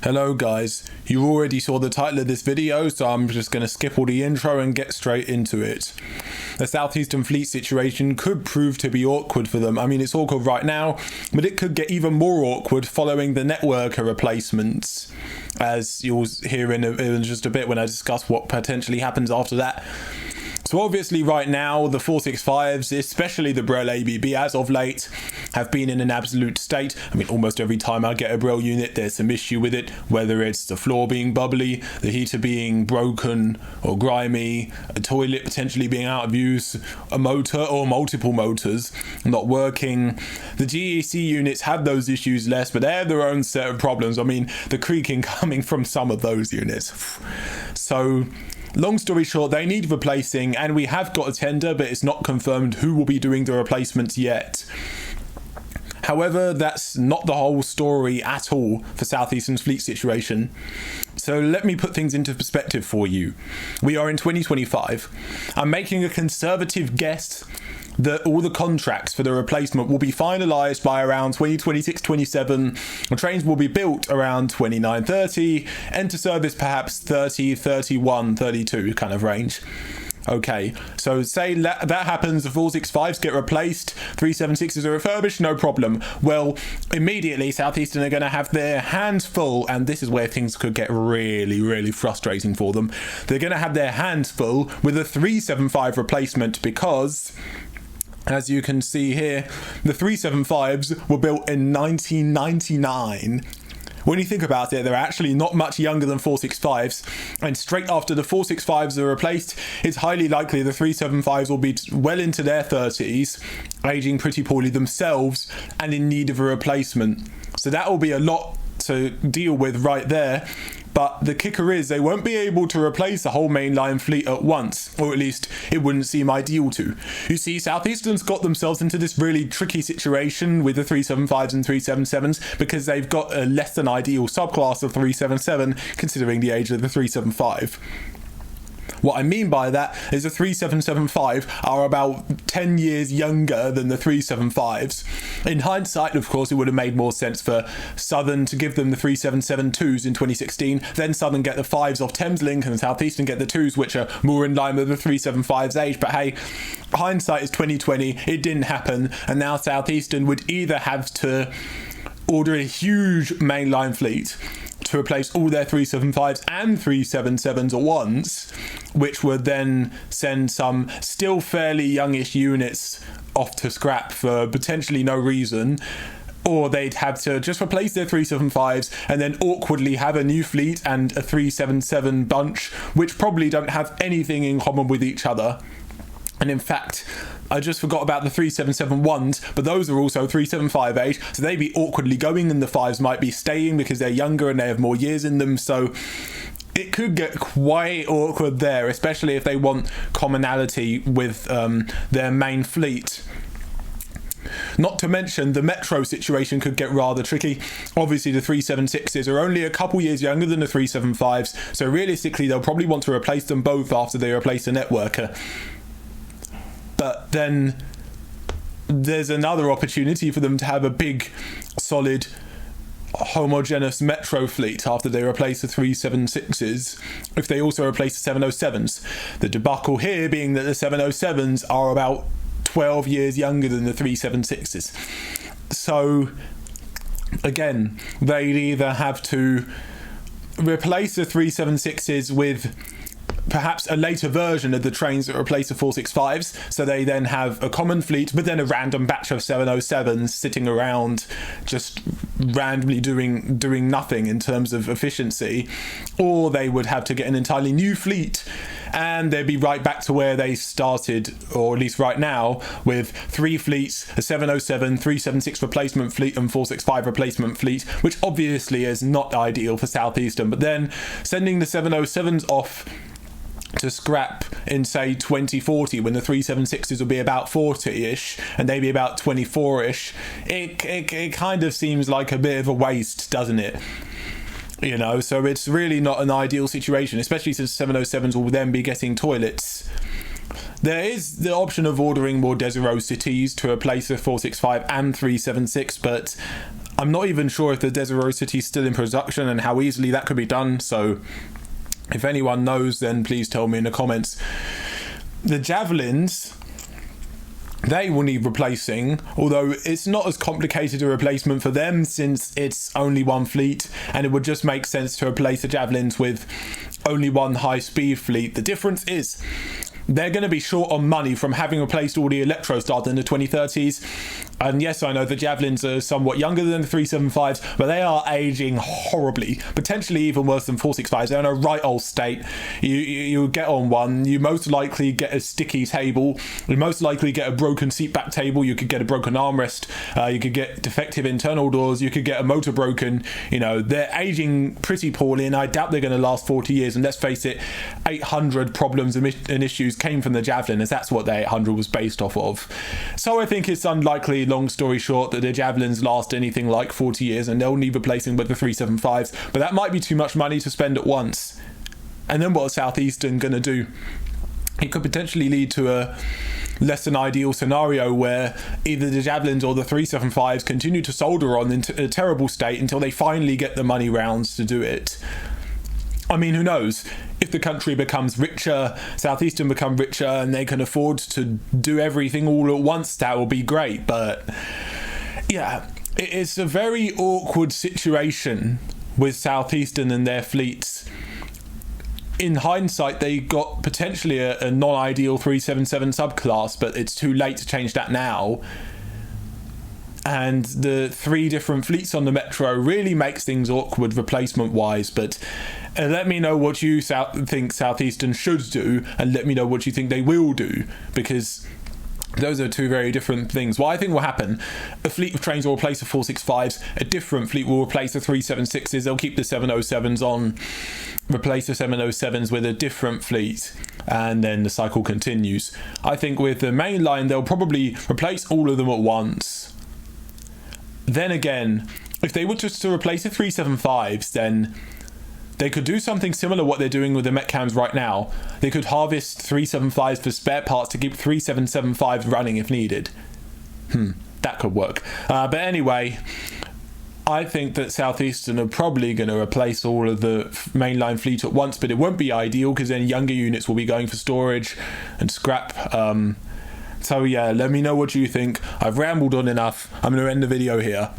Hello guys, you already saw the title of this video, so I'm just going to skip all the intro and get straight into it. The Southeastern fleet situation could prove to be awkward for them. I mean, it's awkward right now, but it could get even more awkward following the Notworker replacements, as you'll hear in just a bit when I discuss what potentially happens after that. So obviously right now, the 465s, especially the Brel ABB as of late, have been in an absolute state. I mean, almost every time I get a Brel unit, there's some issue with it, whether it's the floor being bubbly, the heater being broken or grimy, a toilet potentially being out of use, a motor or multiple motors not working. The GEC units have those issues less, but they have their own set of problems. I mean, the creaking coming from some of those units. So, long story short, they need replacing, and we have got a tender, but it's not confirmed who will be doing the replacements yet. However, that's not the whole story at all for Southeastern's fleet situation. So let me put things into perspective for you. We are in 2025. I'm making a conservative guess that all the contracts for the replacement will be finalised by around 2026-27, and trains will be built around 29-30, enter service perhaps 30, 31, 32 kind of range. Okay, so say that happens, the 465s get replaced, 376s are refurbished, no problem. Well, immediately Southeastern are going to have their hands full, and this is where things could get really, really frustrating for them. They're going to have their hands full with a 375 replacement because, as you can see here, the 375s were built in 1999. When you think about it, they're actually not much younger than 465s, and straight after the 465s are replaced, it's highly likely the 375s will be well into their 30s, aging pretty poorly themselves, and in need of a replacement. So that will be a lot to deal with right there. But the kicker is they won't be able to replace the whole mainline fleet at once, or at least it wouldn't seem ideal to. You see, Southeastern's got themselves into this really tricky situation with the 375s and 377s because they've got a less than ideal subclass of 377 considering the age of the 375. What I mean by that is the 3775 are about 10 years younger than the 375s. In hindsight, of course, it would have made more sense for Southern to give them the 3772s in 2016, then Southern get the 5s off Thameslink and Southeastern get the 2s, which are more in line with the 375's age. But hey, hindsight is 2020, it didn't happen, and now Southeastern would either have to order a huge mainline fleet to replace all their 375s and 377s at once, which would then send some still fairly youngish units off to scrap for potentially no reason, or they'd have to just replace their 375s and then awkwardly have a new fleet and a 377 bunch, which probably don't have anything in common with each other. And in fact, I just forgot about the 377-1s, but those are also 375 age, so they'd be awkwardly going, and the 5s might be staying because they're younger and they have more years in them, so it could get quite awkward there, especially if they want commonality with their main fleet. Not to mention, the Metro situation could get rather tricky. Obviously, the 376s are only a couple years younger than the 375s, so realistically, they'll probably want to replace them both after they replace the Notworker. But then there's another opportunity for them to have a big, solid, homogeneous Metro fleet after they replace the 376s, if they also replace the 707s. The debacle here being that the 707s are about 12 years younger than the 376s. So, again, they'd either have to replace the 376s with perhaps a later version of the trains that replace the 465s, so they then have a common fleet, but then a random batch of 707s sitting around just randomly doing nothing in terms of efficiency, or they would have to get an entirely new fleet, and they'd be right back to where they started, or at least right now, with 3 fleets, a 707, 376 replacement fleet and 465 replacement fleet, which obviously is not ideal for Southeastern. But then sending the 707s off to scrap in, say, 2040, when the 376s will be about 40-ish and they'd be about 24-ish, it kind of seems like a bit of a waste, doesn't it? You know, so it's really not an ideal situation, especially since 707s will then be getting toilets. There is the option of ordering more Desiro cities to replace the 465 and 376, but I'm not even sure if the Desiree City is still in production and how easily that could be done. So if anyone knows, then please tell me in the comments. The Javelins, they will need replacing, although it's not as complicated a replacement for them since it's only one fleet, and it would just make sense to replace the Javelins with only one high-speed fleet. The difference is they're going to be short on money from having replaced all the Electro Stars in the 2030s. And yes, I know the Javelins are somewhat younger than the 375s, but they are aging horribly, potentially even worse than 465s. They're in a right old state. You get on one, you most likely get a sticky table, you most likely get a broken seat back table, you could get a broken armrest, you could get defective internal doors, you could get a motor broken. You know, they're aging pretty poorly, and I doubt they're going to last 40 years. And let's face it, 800 problems and issues came from the Javelin, as that's what the 800 was based off of. So I think it's unlikely, long story short, that the Javelins last anything like 40 years, and they'll need replacing with the 375s. But that might be too much money to spend at once. And then what is Southeastern going to do? It could potentially lead to a less than ideal scenario where either the Javelins or the 375s continue to solder on in a terrible state until they finally get the money rounds to do it. I mean, who knows? If the country becomes richer, Southeastern become richer, and they can afford to do everything all at once, that will be great. But yeah, it's a very awkward situation with Southeastern and their fleets. In hindsight, they got potentially a non-ideal 377 subclass, but it's too late to change that now. And the 3 different fleets on the Metro really makes things awkward replacement-wise. But let me know what you think Southeastern should do, and let me know what you think they will do, because those are 2 very different things. What I think will happen, a fleet of trains will replace the 465s, a different fleet will replace the 376s, they'll keep the 707s on, replace the 707s with a different fleet, and then the cycle continues. I think with the main line, they'll probably replace all of them at once. Then again, if they were just to replace the 375s, then they could do something similar to what they're doing with the Metcams right now. They could harvest 375s for spare parts to keep 3775s running if needed. That could work. But anyway, I think that Southeastern are probably going to replace all of the mainline fleet at once, but it won't be ideal because then younger units will be going for storage and scrap. So yeah, let me know what you think. I've rambled on enough. I'm going to end the video here.